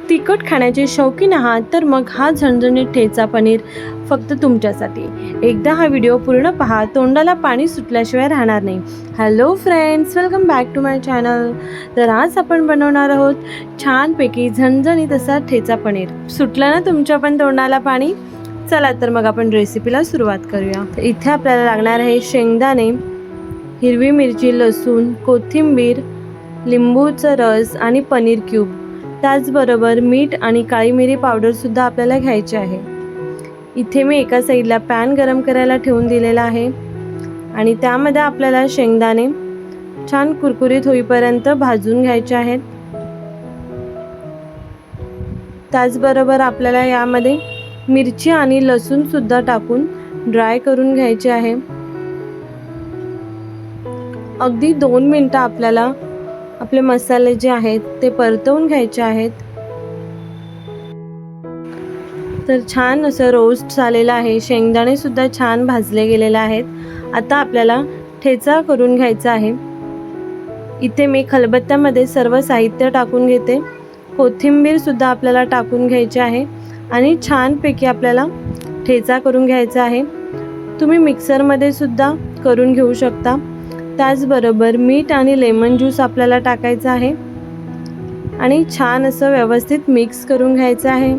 तिखट खाण्याचे शौकीन आहात तर मग हा झणझणीत ठेचा पनीर फक्त तुमच्यासाठी। एकदा हा व्हिडिओ पूर्ण पहा, तोंडाला पाणी सुटल्याशिवाय राहणार नाही। Hello friends, welcome back to my channel. तर आज आपण बनवणार आहोत छानपैकी झणझणीत असा ठेचा पनीर। सुटलं ना तुमच्या पण तोंडाला पाणी? चला तर मग आपण रेसिपीला सुरुवात करूया। इथे आपल्याला लागणार आहे शेंगदाणे, हिरवी मिरची, लसूण, कोथिंबीर, लिंबूचा रस आणि पनीर क्यूब। त्याचबरोबर मीठ आणि काळी मिरी पावडर सुद्धा आपल्याला घ्यायचे आहे। इथे मी एका साईडला पॅन गरम करायला ठेवून दिलेला आहे आणि त्यामध्ये आपल्याला शेंगदाणे छान कुरकुरीत होईपर्यंत भाजून घ्यायचे आहेत। त्याचबरोबर आपल्याला यामध्ये मिरची आणि लसूण सुद्धा टाकून ड्राय करून घ्यायचे आहे। अगदी 2 मिनिटं आपल्याला आपले मसाले जे आहेत ते परतवून घ्यायचे आहेत। तर छान असं रोस्ट झालेलं आहे, शेंगदाणे सुद्धा छान भाजले गेलेले आहेत। आता आपल्याला ठेचा करून घ्यायचा आहे। इथे मी खलबत्त्यामध्ये सर्व साहित्य टाकून घेते। कोथिंबीर सुद्धा आपल्याला टाकून घ्यायची आहे आणि छानपैकी आपल्याला ठेचा करून घ्यायचा आहे। तुम्ही मिक्सरमध्ये सुद्धा करून घेऊ शकता। त्याचबरोबर मीठ आणि लेमन ज्यूस आपल्याला टाकायचा आहे आणि छान असं व्यवस्थित मिक्स करून घ्यायचं आहे।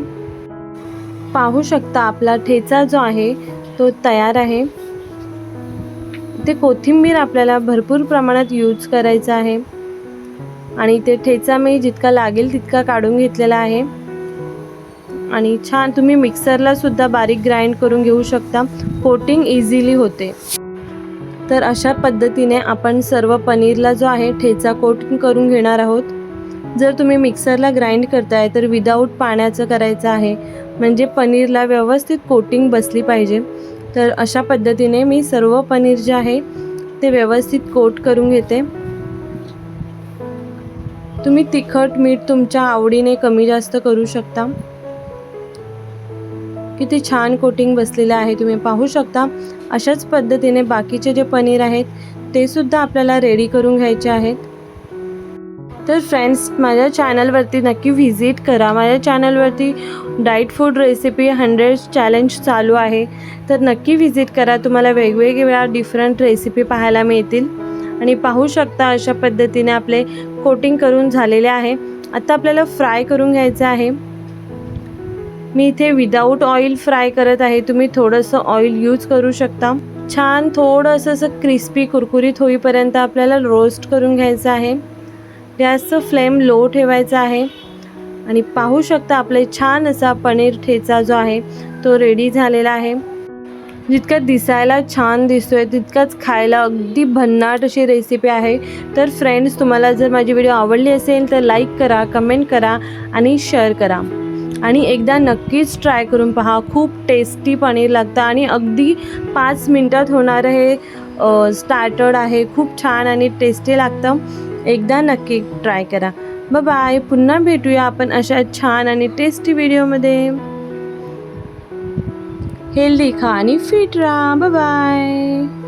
पाहू शकता आपला ठेचा जो आहे तो तयार आहे। ते कोथिंबीर आपल्याला भरपूर प्रमाणात यूज करायचा आहे आणि ते ठेचा मी जितका लागेल तितका काढून घेतलेला आहे आणि छान तुम्ही मिक्सरला सुद्धा बारीक ग्राइंड करून घेऊ शकता। कोटिंग इझिली होते। तर अशा पद्धतीने आपण सर्व पनीरला जो आहे ठेचा कोटिंग करून घेणार आहोत। जर तुम्ही मिक्सरला ग्राइंड करताय तर विदाऊट पाण्याचं करायचं आहे, म्हणजे पनीरला व्यवस्थित कोटिंग बसली पाहिजे। तर अशा पद्धतीने मी सर्व पनीर जे आहे ते व्यवस्थित कोट करून घेते। तुम्ही तिखट मीठ तुमच्या आवडीने कमी जास्त करू शकता। किती छान कोटिंग बसलेलं आहे तुम्ही पाहू शकता। अशाच पद्धतीने बाकीचे जे पनीर आहेत ते सुद्धा आपल्याला रेडी करून घ्यायचे आहेत। तर फ्रेंड्स, माझ्या चॅनलवरती नक्की व्हिजिट करा। माझ्या चॅनलवरती डाईट फूड रेसिपी 100 चॅलेंज चालू आहे, तर नक्की व्हिजिट करा। तुम्हाला वेगवेगळ्या डिफरंट रेसिपी पाहायला मिळतील आणि पाहू शकता अशा पद्धतीने आपले कोटिंग करून झालेले आहे। आता आपल्याला फ्राय करून घ्यायचं आहे। मी इथे विदाऊट ऑइल फ्राय करत आहे, तुम्ही थोडंसं ऑइल यूज करू शकता। छान थोडंसं असं क्रिस्पी कुरकुरीत होईपर्यंत आपल्याला रोस्ट करून घ्यायचं आहे। गॅसचं फ्लेम लो ठेवायचा आहे आणि पाहू शकता आपले छान असा पनीर ठेचा जो आहे तो रेडी झालेला आहे। जितका दिसायला छान दिसतोय तितकाच खायला अगदी भन्नाट अशी रेसिपी आहे। तर फ्रेंड्स, तुम्हाला जर माझी व्हिडिओ आवडली असेल तर लाईक करा, कमेंट करा आणि शेअर करा आणि एकदा नक्कीच ट्राय करून पहा। खूप टेस्टी पनीर लागतं आणि अगदी 5 मिनिटात होणारं हे स्टार्टर आहे। खूप छान आणि टेस्टी लागतं। एकदा नक्की ट्राय करा। बाय बाय, पुन्हा भेटूया आपण अशा छान आणि टेस्टी व्हिडिओमध्ये। हेल्दी खा आणि फिट राहा। Bye bye.